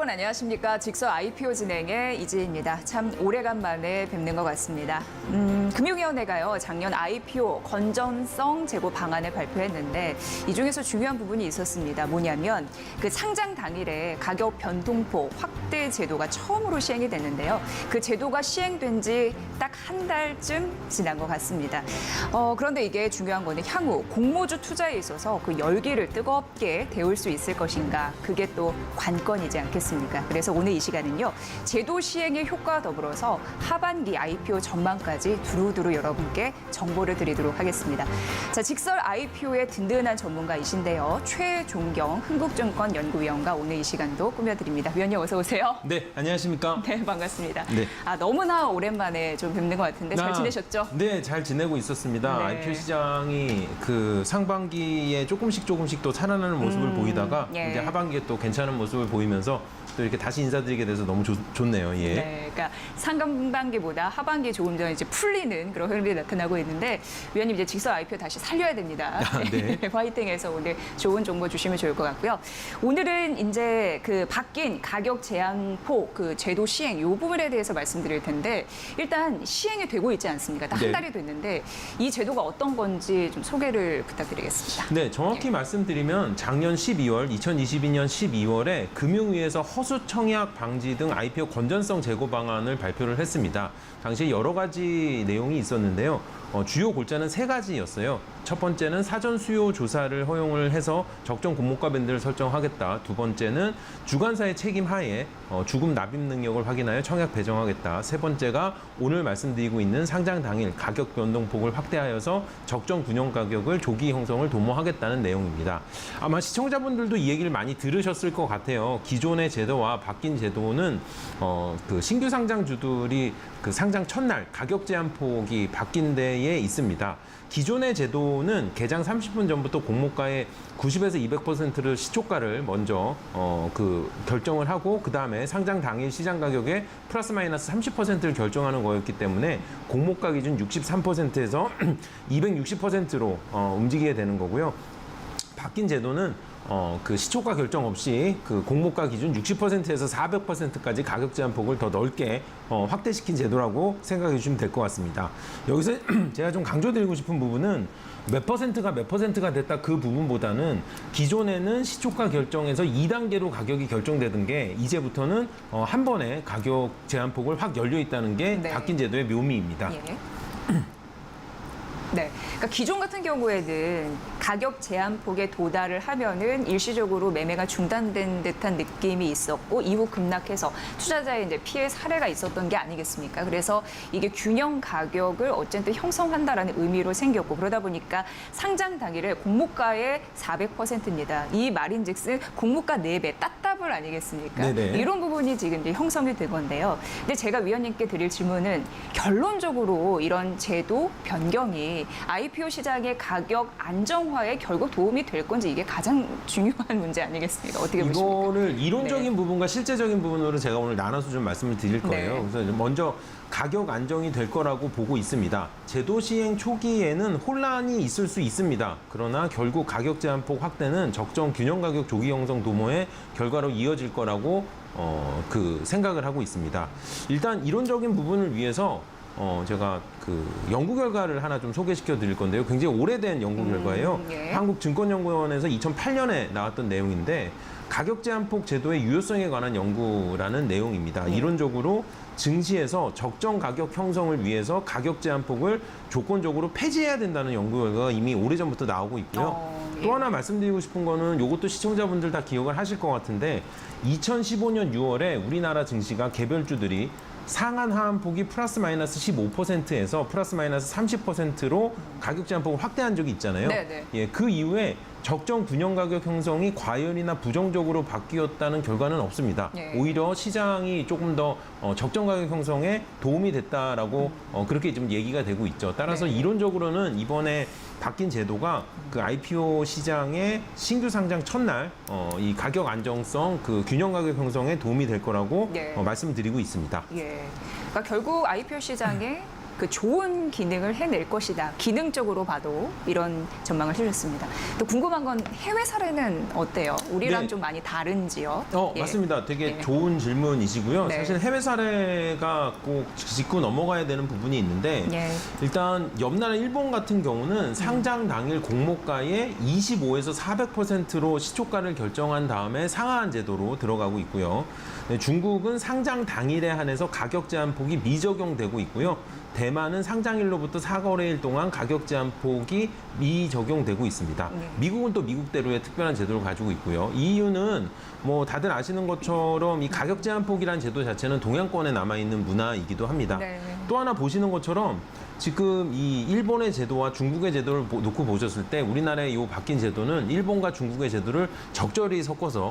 여러분 안녕하십니까. 직서 IPO 진행의 이지혜입니다. 참 오래간만에 뵙는 것 같습니다. 금융위원회가요 작년 IPO 건전성 제고 방안을 발표했는데 이 중에서 중요한 부분이 있었습니다. 뭐냐면 그 상장 당일에 가격 변동폭 확대 제도가 처음으로 시행이 됐는데요. 그 제도가 시행된 지 딱 한 달쯤 지난 것 같습니다. 그런데 이게 중요한 거는 향후 공모주 투자에 있어서 그 열기를 뜨겁게 데울 수 있을 것인가. 그게 또 관건이지 않겠습니까? 그래서 오늘 이 시간은요. 제도 시행의 효과와 더불어서 하반기 IPO 전망까지 두루두루 여러분께 정보를 드리도록 하겠습니다. 자, 직설 IPO의 든든한 전문가이신데요. 최종경 흥국증권 연구위원과 오늘 이 시간도 꾸며드립니다. 위원님 어서 오세요. 네, 안녕하십니까? 네, 반갑습니다. 네. 너무나 오랜만에 좀 뵙는 것 같은데 잘 지내셨죠? 네, 잘 지내고 있었습니다. 네. IPO 시장이 그 상반기에 조금씩 또 살아나는 모습을 보이다가 예. 이제 하반기에 또 괜찮은 모습을 보이면서 또 이렇게 다시 인사드리게 돼서 너무 좋네요. 예. 네, 그러니까 상반기보다 하반기 조금 더 이제 풀리는 그런 흐름이 나타나고 있는데 위원님 이제 직설 IPO 다시 살려야 됩니다. 네. 화이팅해서 오늘 좋은 정보 주시면 좋을 것 같고요. 오늘은 이제 그 바뀐 가격 제한폭 그 제도 시행 이 부분에 대해서 말씀드릴 텐데 일단 시행이 되고 있지 않습니까? 딱 한 네. 달이 됐는데 이 제도가 어떤 건지 좀 소개를 부탁드리겠습니다. 네, 정확히 말씀드리면 작년 12월, 2022년 12월에 금융위에서 허수 청약 방지 등 IPO 건전성 제고 방안을 발표를 했습니다. 당시 여러 가지 내용이 있었는데요. 주요 골자는 세 가지였어요. 첫 번째는 사전 수요 조사를 허용을 해서 적정 공모가 밴드를 설정하겠다. 두 번째는 주관사의 책임 하에 주금 납입 능력을 확인하여 청약 배정하겠다. 세 번째가 오늘 말씀드리고 있는 상장 당일 가격 변동폭을 확대하여서 적정 분영 가격을 조기 형성을 도모하겠다는 내용입니다. 아마 시청자분들도 이 얘기를 많이 들으셨을 것 같아요. 기존의 제도와 바뀐 제도는 그 신규 상장주들이 그 상장 첫날 가격 제한 폭이 바뀐 데에 있습니다. 기존의 제도는 개장 30분 전부터 공모가의 90에서 200%를 시초가를 먼저 그 결정을 하고 그 다음에 상장 당일 시장 가격의 플러스 마이너스 30%를 결정하는 거였기 때문에 공모가 기준 63%에서 260%로 움직이게 되는 거고요. 바뀐 제도는 그 시초가 결정 없이 그 공모가 기준 60%에서 400%까지 가격 제한 폭을 더 넓게 확대시킨 제도라고 생각해 주시면 될 것 같습니다. 여기서 제가 좀 강조드리고 싶은 부분은 몇 퍼센트가 됐다 그 부분보다는 기존에는 시초가 결정에서 2단계로 가격이 결정되던 게 이제부터는 한 번에 가격 제한 폭을 확 열려 있다는 게 네. 바뀐 제도의 묘미입니다. 예. 네, 그러니까 기존 같은 경우에는 가격 제한폭에 도달을 하면은 일시적으로 매매가 중단된 듯한 느낌이 있었고 이후 급락해서 투자자의 이제 피해 사례가 있었던 게 아니겠습니까? 그래서 이게 균형 가격을 어쨌든 형성한다라는 의미로 생겼고 그러다 보니까 상장 당일에 공모가의 400%입니다. 이 말인즉슨 공모가 4배 따따블 아니겠습니까? 네네. 이런 부분이 지금 이제 형성이 된 건데요. 근데 제가 위원님께 드릴 질문은 결론적으로 이런 제도 변경이 IPO 시장의 가격 안정화에 결국 도움이 될 건지 이게 가장 중요한 문제 아니겠습니까? 어떻게 보십니까? 이거를 이론적인 네. 부분과 실제적인 부분으로 제가 오늘 나눠서 좀 말씀을 드릴 거예요. 네. 그래서 먼저 가격 안정이 될 거라고 보고 있습니다. 제도 시행 초기에는 혼란이 있을 수 있습니다. 그러나 결국 가격 제한폭 확대는 적정 균형 가격 조기 형성 도모의 결과로 이어질 거라고 그 생각을 하고 있습니다. 일단 이론적인 부분을 위해서 제가 그 연구 결과를 하나 좀 소개시켜 드릴 건데요. 굉장히 오래된 연구 결과예요. 예. 한국증권연구원에서 2008년에 나왔던 내용인데 가격 제한폭 제도의 유효성에 관한 연구라는 내용입니다. 이론적으로 증시에서 적정 가격 형성을 위해서 가격 제한폭을 조건적으로 폐지해야 된다는 연구 결과가 이미 오래전부터 나오고 있고요. 예. 또 하나 말씀드리고 싶은 거는 이것도 시청자분들 다 기억을 하실 것 같은데 2015년 6월에 우리나라 증시가 개별주들이 상한 하한폭이 플러스 마이너스 15%에서 플러스 마이너스 30%로 가격 제한폭을 확대한 적이 있잖아요. 네네. 예, 그 이후에 적정 균형 가격 형성이 과열이나 부정적으로 바뀌었다는 결과는 없습니다. 예. 오히려 시장이 조금 더 적정 가격 형성에 도움이 됐다라고 그렇게 좀 얘기가 되고 있죠. 따라서 네. 이론적으로는 이번에 바뀐 제도가 그 IPO 시장의 신규 상장 첫날 이 가격 안정성, 그 균형 가격 형성에 도움이 될 거라고 네. 말씀드리고 있습니다. 예. 그러니까 결국 IPO 시장에 그 좋은 기능을 해낼 것이다. 기능적으로 봐도 이런 전망을 해주셨습니다. 또 궁금한 건 해외 사례는 어때요? 우리랑 네. 좀 많이 다른지요? 예. 맞습니다. 되게 네. 좋은 질문이시고요. 네. 사실 해외 사례가 꼭 짚고 넘어가야 되는 부분이 있는데 예. 일단 옆나라 일본 같은 경우는 상장 당일 공모가의 25에서 400%로 시초가를 결정한 다음에 상하한 제도로 들어가고 있고요. 네, 중국은 상장 당일에 한해서 가격 제한폭이 미적용되고 있고요. 대만은 상장일로부터 4거래일 동안 가격 제한폭이 미적용되고 있습니다. 네. 미국은 또 미국대로의 특별한 제도를 가지고 있고요. EU는 뭐 다들 아시는 것처럼 이 가격 제한폭이라는 제도 자체는 동양권에 남아있는 문화이기도 합니다. 네. 또 하나 보시는 것처럼 지금 이 일본의 제도와 중국의 제도를 놓고 보셨을 때 우리나라의 이 바뀐 제도는 일본과 중국의 제도를 적절히 섞어서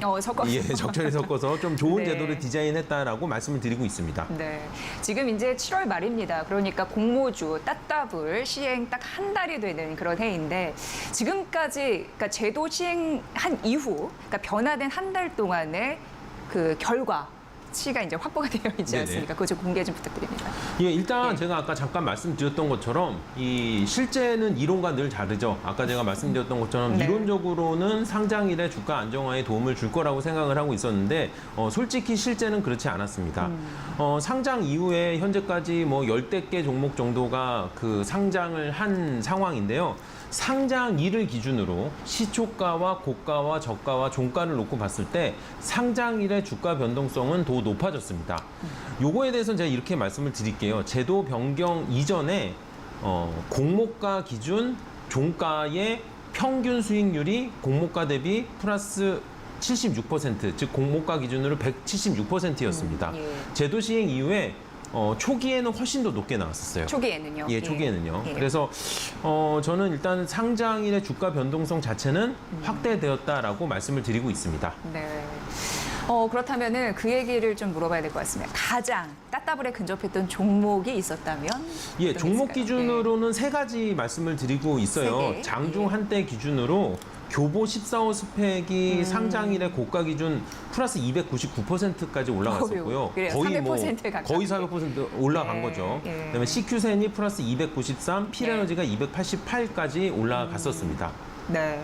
적절히 섞어서 좀 좋은 네. 제도를 디자인했다라고 말씀을 드리고 있습니다. 네. 지금 이제 7월 말입니다. 그러니까 공모주 따따블 시행 딱 한 달이 되는 그런 해인데 지금까지 그러니까 제도 시행한 이후 그러니까 변화된 한 달 동안의 그 결과치가 이제 확보가 되어 있지 네네. 않습니까? 그거 좀 공개 좀 부탁드립니다. 예, 일단 네. 제가 아까 잠깐 말씀드렸던 것처럼 이 실제는 이론과 늘 다르죠. 아까 제가 말씀드렸던 것처럼 네. 이론적으로는 상장일의 주가 안정화에 도움을 줄 거라고 생각을 하고 있었는데 솔직히 실제는 그렇지 않았습니다. 상장 이후에 현재까지 뭐 10대 개 종목 정도가 그 상장을 한 상황인데요. 상장일을 기준으로 시초가와 고가와 저가와 종가를 놓고 봤을 때 상장일의 주가 변동성은 더 높아졌습니다. 요거에 대해서는 제가 이렇게 말씀을 드릴게요. 제도 변경 이전에 공모가 기준 종가의 평균 수익률이 공모가 대비 플러스 76%, 즉 공모가 기준으로 176%였습니다. 예. 제도 시행 이후에 초기에는 훨씬 더 높게 나왔었어요. 초기에는요? 예, 초기에는요. 예. 그래서 저는 일단 상장일의 주가 변동성 자체는 확대되었다라고 말씀을 드리고 있습니다. 네. 그렇다면은 그 얘기를 좀 물어봐야 될 것 같습니다. 가장 따따블에 근접했던 종목이 있었다면? 예, 어떤 게 종목 있을까요? 기준으로는 세 가지 말씀을 드리고 있어요. 세 개. 장중 예. 한때 기준으로 교보 14호 스펙이 상장일의 고가 기준 플러스 299%까지 올라갔었고요. 어휴, 그래요. 거의 300% 가깝게. 거의 400% 올라간 네, 거죠. 예. 그다음에 CQ센이 플러스 293, 필에너지가 288까지 올라갔었습니다. 네.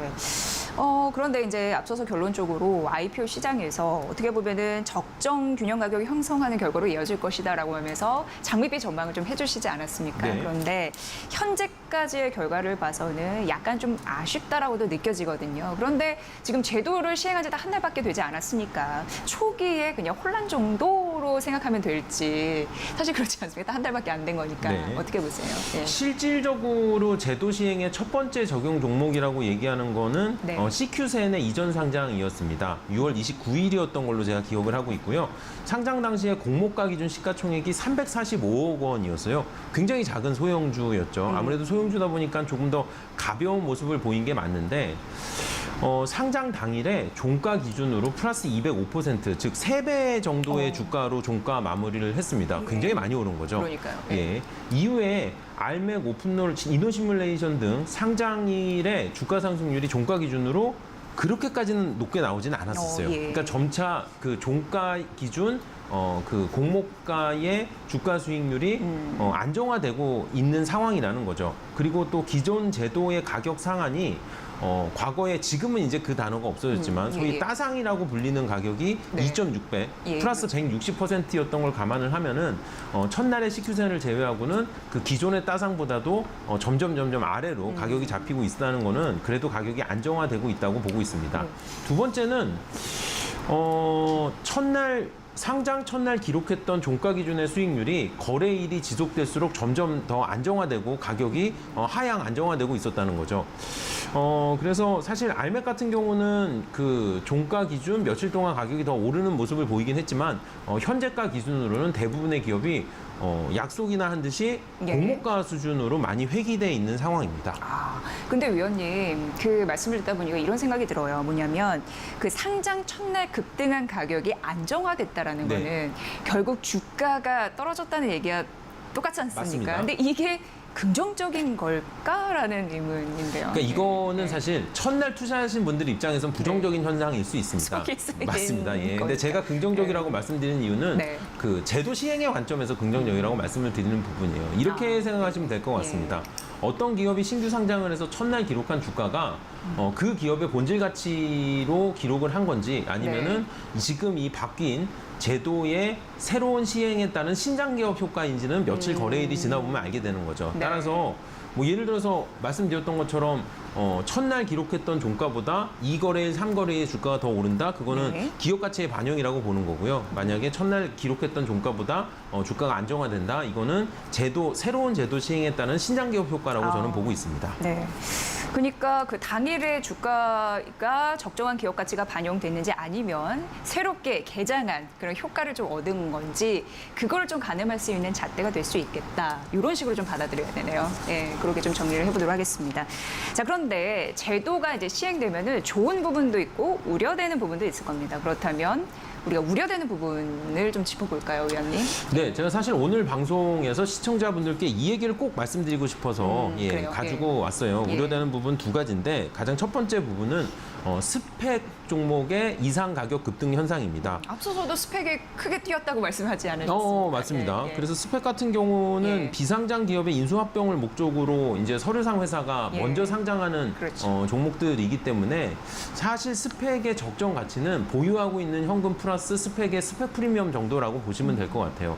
그런데 이제 앞서서 결론적으로 IPO 시장에서 어떻게 보면은 적정 균형 가격이 형성하는 결과로 이어질 것이다라고 하면서 장밋빛 전망을 좀 해주시지 않았습니까? 네. 그런데 현재까지의 결과를 봐서는 약간 좀 아쉽다라고도 느껴지거든요. 그런데 지금 제도를 시행한 지 다 한 달밖에 되지 않았으니까 초기에 그냥 혼란 정도로 생각하면 될지 사실 그렇지 않습니까? 한 달밖에 안 된 거니까 네. 어떻게 보세요? 예. 실질적으로 제도 시행의 첫 번째 적용 종목이라고 얘기하는 거는 네. CQ센의 이전 상장이었습니다. 6월 29일이었던 걸로 제가 기억을 하고 있고요. 상장 당시에 공모가 기준 시가총액이 345억 원이었어요. 굉장히 작은 소형주였죠. 아무래도 소형주다 보니까 조금 더 가벼운 모습을 보인 게 맞는데 상장 당일에 종가 기준으로 플러스 205%, 즉 3배 정도의 주가로 종가 마무리를 했습니다. 굉장히 많이 오른 거죠. 그러니까요. 예. 이후에 알맥, 오픈롤, 이노시뮬레이션 등 상장일의 주가 상승률이 종가 기준으로 그렇게까지는 높게 나오지는 않았었어요. 예. 그러니까 점차 그 종가 기준 그 공모가의 주가 수익률이 안정화되고 있는 상황이라는 거죠. 그리고 또 기존 제도의 가격 상한이 과거에 지금은 이제 그 단어가 없어졌지만 소위 예. 따상이라고 불리는 가격이 네. 2.6배 예. 플러스 160%였던 걸 감안을 하면은 첫날의 CQ센을 제외하고는 그 기존의 따상보다도 점점 아래로 가격이 잡히고 있다는 거는 그래도 가격이 안정화되고 있다고 보고 있습니다. 두 번째는 상장 첫날 기록했던 종가 기준의 수익률이 거래일이 지속될수록 점점 더 안정화되고 가격이 하향 안정화되고 있었다는 거죠. 그래서 사실 알맥 같은 경우는 그 종가 기준 며칠 동안 가격이 더 오르는 모습을 보이긴 했지만 현재가 기준으로는 대부분의 기업이 약속이나 한 듯이 예. 공모가 수준으로 많이 회귀돼 있는 상황입니다. 근데 위원님 그 말씀을 듣다 보니까 이런 생각이 들어요. 뭐냐면 그 상장 첫날 급등한 가격이 안정화됐다라는 네. 거는 결국 주가가 떨어졌다는 얘기가 똑같지 않습니까? 맞습니다. 근데 이게 긍정적인 걸까라는 의문인데요. 그러니까 이거는 네. 사실 첫날 투자하신 분들 입장에서는 부정적인 현상일 수 있습니다. 속일 수 있는 맞습니다. 예. 근데 거니까. 제가 긍정적이라고 말씀드리는 이유는 네. 그 제도 시행의 관점에서 긍정적이라고 말씀을 드리는 부분이에요. 이렇게 생각하시면 될 것 같습니다. 어떤 기업이 신규 상장을 해서 첫날 기록한 주가가 그 기업의 본질 가치로 기록을 한 건지 아니면은 지금 이 바뀐 제도의 새로운 시행에 따른 신장 기업 효과인지는 며칠 거래일이 지나보면 알게 되는 거죠. 네. 따라서 뭐 예를 들어서 말씀드렸던 것처럼 첫날 기록했던 종가보다 2거래일, 3거래일 주가가 더 오른다? 그거는 네. 기업 가치의 반영이라고 보는 거고요. 만약에 첫날 기록했던 종가보다 주가가 안정화된다? 이거는 새로운 제도 시행에 따른 신장 기업 효과라고 저는 보고 있습니다. 네. 그러니까 그 당일의 주가가 적정한 기업 가치가 반영됐는지 아니면 새롭게 개장한 그런 효과를 좀 얻은 건지 그걸 좀 가늠할 수 있는 잣대가 될 수 있겠다. 이런 식으로 좀 받아들여야 되네요. 예, 그렇게 좀 정리를 해보도록 하겠습니다. 자, 그런데 제도가 이제 시행되면은 좋은 부분도 있고 우려되는 부분도 있을 겁니다. 그렇다면 우리가 우려되는 부분을 좀 짚어볼까요, 의원님? 네, 제가 사실 오늘 방송에서 시청자분들께 이 얘기를 꼭 말씀드리고 싶어서 그래요. 가지고 왔어요. 예. 우려되는 부분 두 가지인데 가장 첫 번째 부분은 스펙 종목의 이상 가격 급등 현상입니다. 앞서서도 스펙이 크게 뛰었다고 말씀하지 않으셨습니까? 맞습니다. 예, 예. 그래서 스펙 같은 경우는 예. 비상장 기업의 인수합병을 목적으로 이제 서류상 회사가 예. 먼저 상장하는 그렇죠. 종목들이기 때문에 사실 스펙의 적정 가치는 보유하고 있는 현금 플러스 스펙의 스펙 프리미엄 정도라고 보시면 될 것 같아요.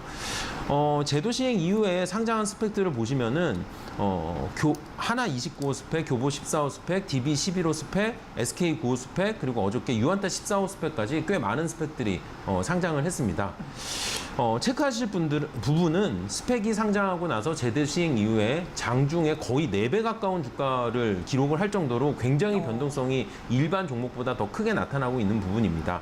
제도 시행 이후에 상장한 스펙들을 보시면은 하나 29호 스펙, 교보 14호 스펙, DB 11호 스펙, SK 9호 스펙, 그리고 어저께 유한타 14호 스펙까지 꽤 많은 스펙들이 상장을 했습니다. 체크하실 부분은 스펙이 상장하고 나서 제도 시행 이후에 장중에 거의 4배 가까운 주가를 기록을 할 정도로 굉장히 변동성이 일반 종목보다 더 크게 나타나고 있는 부분입니다.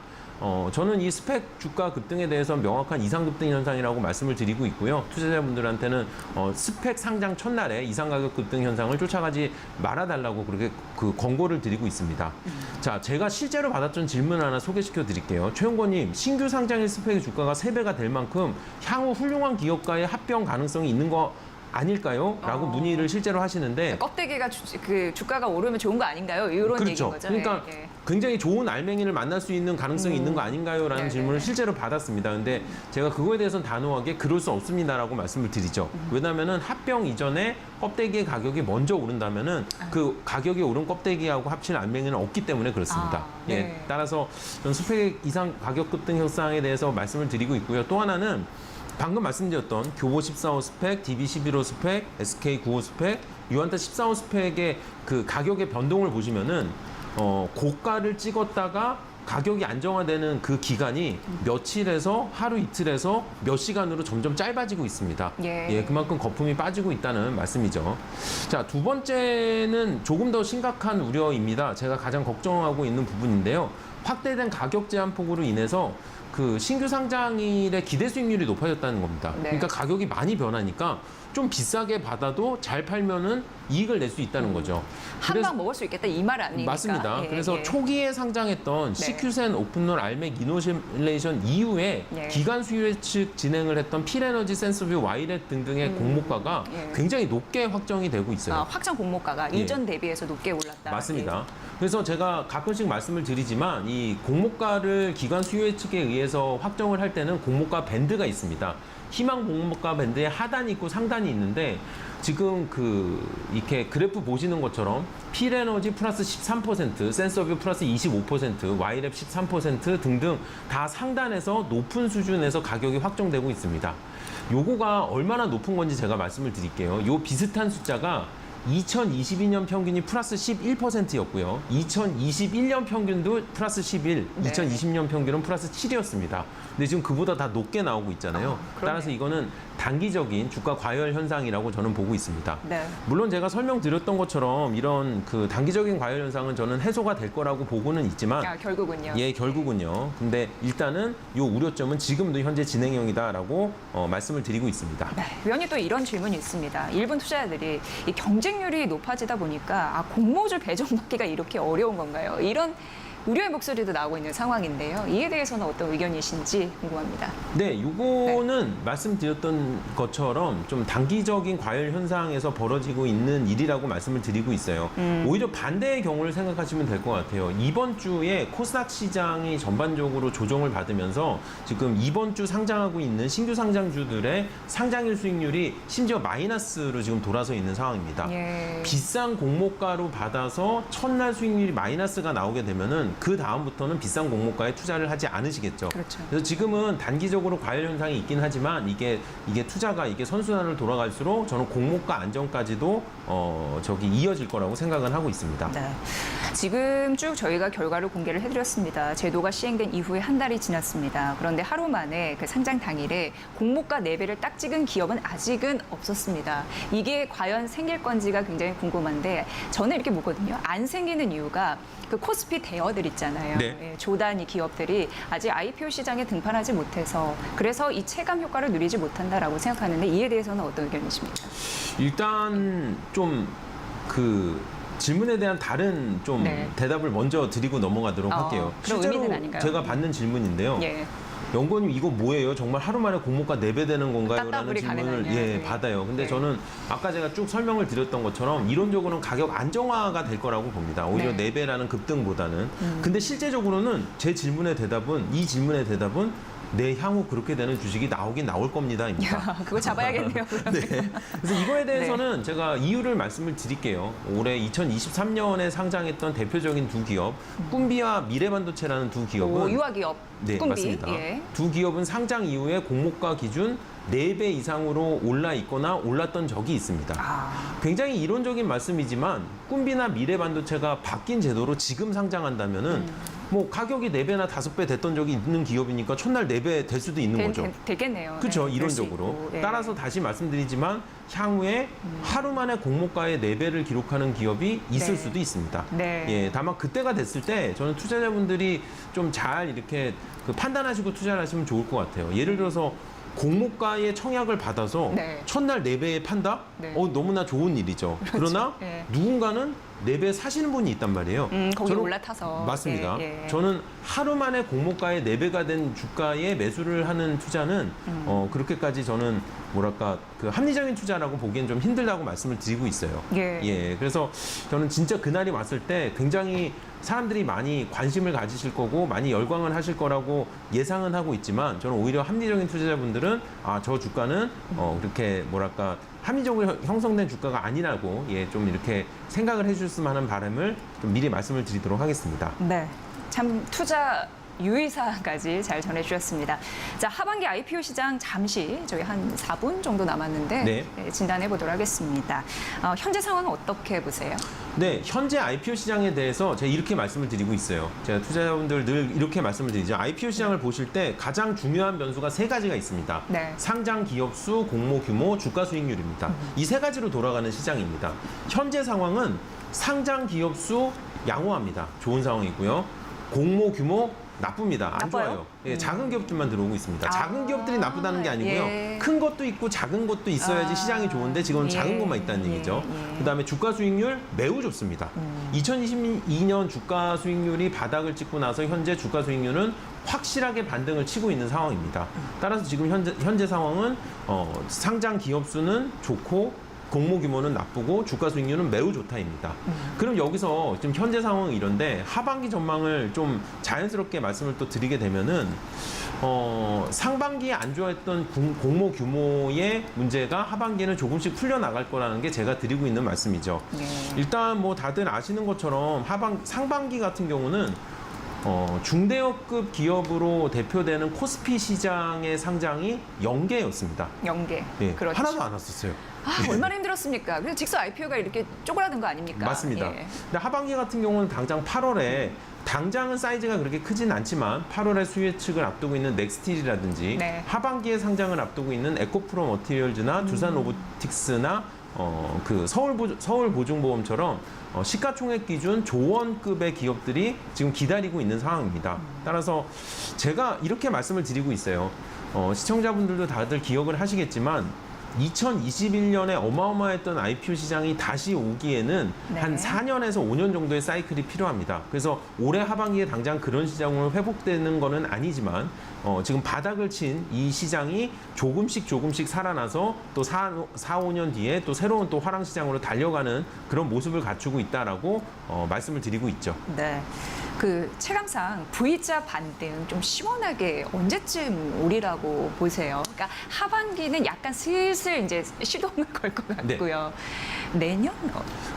저는 이 스펙 주가 급등에 대해서 명확한 이상 급등 현상이라고 말씀을 드리고 있고요. 투자자분들한테는 스펙 상장 첫날에 이상 가격 급등 현상을 쫓아가지 말아달라고 그렇게 그 권고를 드리고 있습니다. 자, 제가 실제로 받았던 질문 하나 소개시켜 드릴게요. 최용권님, 신규 상장일 스펙의 주가가 3배가 될 만큼 향후 훌륭한 기업과의 합병 가능성이 있는 거 아닐까요? 라고 문의를 실제로 하시는데 껍데기가 그 주가가 오르면 좋은 거 아닌가요? 이런 얘기인 그렇죠. 거죠. 그러니까 예, 예. 굉장히 좋은 알맹이를 만날 수 있는 가능성이 있는 거 아닌가요? 라는 네네네. 질문을 실제로 받았습니다. 근데 제가 그거에 대해서는 단호하게 그럴 수 없습니다라고 말씀을 드리죠. 왜냐하면은 합병 이전에 껍데기의 가격이 먼저 오른다면은 그 가격이 오른 껍데기하고 합친 알맹이는 없기 때문에 그렇습니다. 네. 예, 따라서 전 스펙 이상 가격 급등 현상에 대해서 말씀을 드리고 있고요. 또 하나는 방금 말씀드렸던 교보 14호 스펙, DB 11호 스펙, SK 9호 스펙, 유한타 14호 스펙의 그 가격의 변동을 보시면은 고가를 찍었다가 가격이 안정화되는 그 기간이 며칠에서 하루 이틀에서 몇 시간으로 점점 짧아지고 있습니다. 예. 그만큼 거품이 빠지고 있다는 말씀이죠. 자, 두 번째는 조금 더 심각한 우려입니다. 제가 가장 걱정하고 있는 부분인데요. 확대된 가격 제한 폭으로 인해서 그 신규 상장일의 기대 수익률이 높아졌다는 겁니다. 네. 그러니까 가격이 많이 변하니까 좀 비싸게 받아도 잘 팔면은 이익을 낼 수 있다는 거죠. 한 방 먹을 수 있겠다 이 말 아닙니까? 맞습니다. 예, 그래서 예. 초기에 상장했던 네. CQ센 오픈롤 알맥 이노실레이션 이후에 예. 기관 수요 측 진행을 했던 필에너지 센서뷰 와이렛 등등의 공모가가 예. 굉장히 높게 확정이 되고 있어요. 확정 공모가가 예. 이전 대비해서 높게 올랐다. 맞습니다. 그래서 제가 가끔씩 말씀을 드리지만 이 공모가를 기관 수요 측에 의해서 확정을 할 때는 공모가 밴드가 있습니다. 희망 공모가 밴드에 하단이 있고 상단이 있는데 지금 이렇게 그래프 보시는 것처럼 필에너지 플러스 13%, 센서뷰 플러스 25%, 와이랩 13% 등등 다 상단에서 높은 수준에서 가격이 확정되고 있습니다. 요거가 얼마나 높은 건지 제가 말씀을 드릴게요. 요 비슷한 숫자가 2022년 평균이 플러스 11%였고요. 2021년 평균도 플러스 11, 네. 2020년 평균은 플러스 7이었습니다. 근데 지금 그보다 다 높게 나오고 있잖아요. 그러네요. 따라서 이거는 단기적인 주가 과열 현상이라고 저는 보고 있습니다. 네. 물론 제가 설명드렸던 것처럼 이런 그 단기적인 과열 현상은 저는 해소가 될 거라고 보고는 있지만 결국은요. 예, 결국은요. 근데 일단은 이 우려점은 지금도 현재 진행형이다라고 말씀을 드리고 있습니다. 네, 위원님 또 이런 질문이 있습니다. 일본 투자자들이 이 경쟁률이 높아지다 보니까 공모주 배정받기가 이렇게 어려운 건가요? 이런 우려의 목소리도 나오고 있는 상황인데요. 이에 대해서는 어떤 의견이신지 궁금합니다. 네, 요거는 말씀드렸던 것처럼 좀 단기적인 과열 현상에서 벌어지고 있는 일이라고 말씀을 드리고 있어요. 오히려 반대의 경우를 생각하시면 될 것 같아요. 이번 주에 코스닥 시장이 전반적으로 조정을 받으면서 지금 이번 주 상장하고 있는 신규 상장주들의 상장일 수익률이 심지어 마이너스로 지금 돌아서 있는 상황입니다. 예. 비싼 공모가로 받아서 첫날 수익률이 마이너스가 나오게 되면은 그 다음부터는 비싼 공모가에 투자를 하지 않으시겠죠. 그렇죠. 그래서 지금은 단기적으로 과열 현상이 있긴 하지만 이게 투자가 이게 선순환을 돌아갈수록 저는 공모가 안정까지도 이어질 거라고 생각은 하고 있습니다. 네. 지금 쭉 저희가 결과를 공개를 해드렸습니다. 제도가 시행된 이후에 한 달이 지났습니다. 그런데 하루 만에 그 상장 당일에 공모가 4배를 딱 찍은 기업은 아직은 없었습니다. 이게 과연 생길 건지가 굉장히 궁금한데 저는 이렇게 보거든요. 안 생기는 이유가 그 코스피 대어들 있잖아요. 네. 예, 조단위 기업들이 아직 IPO 시장에 등판하지 못해서 그래서 이 체감 효과를 누리지 못한다라고 생각하는데 이에 대해서는 어떤 의견이십니까? 일단 좀 그 질문에 대한 다른 좀 네. 대답을 먼저 드리고 넘어가도록 할게요. 그런 의미는 아닌가요? 제가 받는 질문인데요. 예. 연구원님 이거 뭐예요? 정말 하루 만에 공모가 4배 되는 건가요? 라는 따따블이 질문을 가능하냐? 네. 받아요. 근데 네. 저는 아까 제가 쭉 설명을 드렸던 것처럼 이론적으로는 가격 안정화가 될 거라고 봅니다. 오히려 네. 4배라는 급등보다는. 근데 실제적으로는 이 질문의 대답은 내 향후 그렇게 되는 주식이 나오긴 나올 겁니다입니다. 야, 그거 잡아야겠네요. 그러면. 네. 그래서 이거에 대해서는 제가 이유를 말씀을 드릴게요. 올해 2023년에 상장했던 대표적인 두 기업, 꿈비와 미래반도체라는 두 기업은 오, 유아기업. 네, 꿈비. 맞습니다. 예. 두 기업은 상장 이후에 공모가 기준 4배 이상으로 올라 있거나 올랐던 적이 있습니다. 아, 굉장히 이론적인 말씀이지만 꿈비나 미래반도체가 바뀐 제도로 지금 상장한다면은 뭐 가격이 4배나 5배 됐던 적이 있는 기업이니까 첫날 4배 될 수도 있는 거죠. 되겠네요. 그렇죠. 네, 이론적으로. 될수 있고, 예. 따라서 다시 말씀드리지만 향후에 하루 만에 공모가의 4배를 기록하는 기업이 있을 네. 수도 있습니다. 네. 예, 다만 그때가 됐을 때 저는 투자자분들이 좀 잘 이렇게 그 판단하시고 투자를 하시면 좋을 것 같아요. 예를 들어서 공모가의 청약을 받아서 네. 첫날 4배에 판다? 네. 너무나 좋은 일이죠. 그러나 예. 누군가는 4배 사시는 분이 있단 말이에요. 거기 저는- 올라타서. 맞습니다. 예, 예. 저는 하루 만에 공모가의 4배가 된 주가에 매수를 하는 투자는 그렇게까지 저는 뭐랄까 그 합리적인 투자라고 보기엔 좀 힘들다고 말씀을 드리고 있어요. 예. 그래서 저는 진짜 그날이 왔을 때 굉장히 사람들이 많이 관심을 가지실 거고 많이 열광을 하실 거라고 예상은 하고 있지만 저는 오히려 합리적인 투자자분들은 저 주가는 그렇게 뭐랄까 합리적으로 형성된 주가가 아니라고 좀 이렇게 생각을 해주셨으면 하는 바람을 좀 미리 말씀을 드리도록 하겠습니다. 네. 참 투자 유의사항까지 잘 전해주셨습니다. 자, 하반기 IPO 시장 잠시 저희 한 4분 정도 남았는데 네. 진단해 보도록 하겠습니다. 현재 상황은 어떻게 보세요? 네, 현재 IPO 시장에 대해서 제가 이렇게 말씀을 드리고 있어요. 제가 투자자분들 늘 이렇게 말씀을 드리죠. IPO 시장을 보실 때 가장 중요한 변수가 3가지가 있습니다. 네. 상장 기업 수, 공모 규모, 주가 수익률입니다. 이 3가지로 돌아가는 시장입니다. 현재 상황은 상장 기업 수 양호합니다. 좋은 상황이고요. 공모 규모 나쁩니다. 안 나빠요? 좋아요. 예, 작은 기업들만 들어오고 있습니다. 아, 작은 기업들이 나쁘다는 게 아니고요. 예. 큰 것도 있고 작은 것도 있어야지 시장이 좋은데 지금은 예. 작은 것만 있다는 얘기죠. 예. 그다음에 주가 수익률 매우 좋습니다. 2022년 주가 수익률이 바닥을 찍고 나서 현재 주가 수익률은 확실하게 반등을 치고 있는 상황입니다. 따라서 지금 현재 상황은 상장 기업 수는 좋고 공모 규모는 나쁘고 주가 수익률은 매우 좋다입니다. 그럼 여기서 지금 현재 상황은 이런데 하반기 전망을 좀 자연스럽게 말씀을 또 드리게 되면은 상반기에 안 좋아했던 공모 규모의 문제가 하반기에는 조금씩 풀려나갈 거라는 게 제가 드리고 있는 말씀이죠. 네. 일단 뭐 다들 아시는 것처럼 상반기 같은 경우는 중대형급 기업으로 대표되는 코스피 시장의 상장이 0개였습니다. 0개. 예, 그렇죠. 하나도 안 왔었어요. 얼마나 힘들었습니까? 그래서 직서 IPO가 이렇게 쪼그라든 거 아닙니까? 맞습니다. 예. 근데 하반기 같은 경우는 당장 8월에 당장은 사이즈가 그렇게 크진 않지만 8월에 수요 예측을 앞두고 있는 넥스틸이라든지 네. 하반기에 상장을 앞두고 있는 에코프로 머티리얼즈나 두산 로보틱스나 그 서울 보증보험처럼 시가총액 기준 조원급의 기업들이 지금 기다리고 있는 상황입니다. 따라서 제가 이렇게 말씀을 드리고 있어요. 시청자분들도 다들 기억을 하시겠지만 2021년에 어마어마했던 IPO 시장이 다시 오기에는 네. 한 4년에서 5년 정도의 사이클이 필요합니다. 그래서 올해 하반기에 당장 그런 시장으로 회복되는 거는 아니지만 지금 바닥을 친 이 시장이 조금씩 살아나서 또 4, 5년 뒤에 또 새로운 또 화랑 시장으로 달려가는 그런 모습을 갖추고 있다라고 말씀을 드리고 있죠. 네. 그 체감상 V자 반등 좀 시원하게 언제쯤 오리라고 보세요? 그러니까 하반기는 약간 슬슬 이제 시동을 걸 것 같고요. 내년?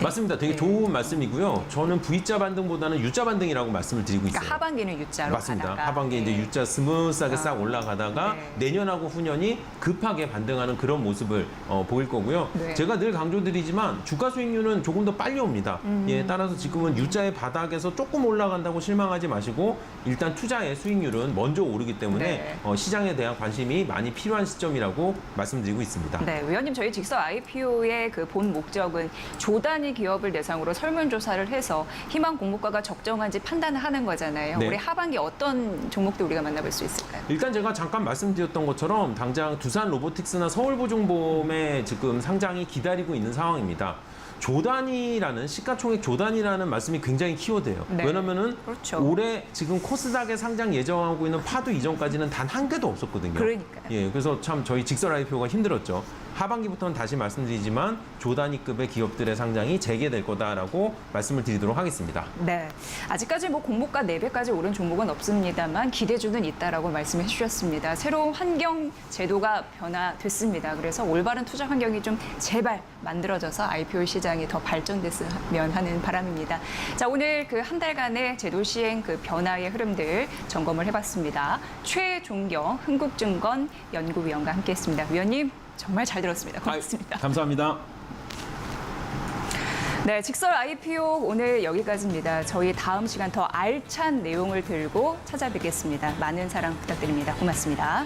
맞습니다. 되게 네. 좋은 말씀이고요. 저는 V자 반등보다는 U자 반등이라고 말씀을 드리고 있어요. 그러니까 하반기는 U자로 맞습니다. 가다가 하반기에 이제 U자 스무스하게 싹 올라가다가 네. 내년하고 후년이 급하게 반등하는 그런 모습을 보일 거고요. 네. 제가 늘 강조드리지만 주가 수익률은 조금 더 빨리 옵니다. 예, 따라서 지금은 U자의 바닥에서 조금 올라간다고 실망하지 마시고 일단 투자의 수익률은 먼저 오르기 때문에 네. 시장에 대한 관심이 많이 필요한 시점이라고 말씀드리고 있습니다. 네, 위원님 저희 직서 IPO의 그 본 목적은 조단위 기업을 대상으로 설문조사를 해서 희망 공모가가 적정한지 판단을 하는 거잖아요. 네. 올해 하반기 어떤 종목들 우리가 만나볼 수 있을까요? 일단 제가 잠깐 말씀드렸던 것처럼 당장 두산 로보틱스나 서울보증보험의 지금 상장이 기다리고 있는 상황입니다. 조단위라는 시가총액 조단위라는 말씀이 굉장히 키워드예요. 네. 왜냐면은 그렇죠. 올해 지금 코스닥에 상장 예정하고 있는 파도 이전까지는 단 한 개도 없었거든요. 그러니까요. 예, 그래서 참 저희 직설 IPO가 힘들었죠. 하반기부터는 다시 말씀드리지만 조단위급의 기업들의 상장이 재개될 거다라고 말씀을 드리도록 하겠습니다. 네, 아직까지 뭐 공모가 4배까지 오른 종목은 없습니다만 기대주는 있다라고 말씀해 주셨습니다. 새로운 환경 제도가 변화됐습니다. 그래서 올바른 투자 환경이 좀 제발 만들어져서 IPO 시장이 더 발전됐으면 하는 바람입니다. 자, 오늘 그 한 달간의 제도 시행 그 변화의 흐름들 점검을 해봤습니다. 최종경 흥국증권 연구위원과 함께했습니다. 위원님 정말 잘 들었습니다. 고맙습니다. 감사합니다. 네, 직설 IPO 오늘 여기까지입니다. 저희 다음 시간 더 알찬 내용을 들고 찾아뵙겠습니다. 많은 사랑 부탁드립니다. 고맙습니다.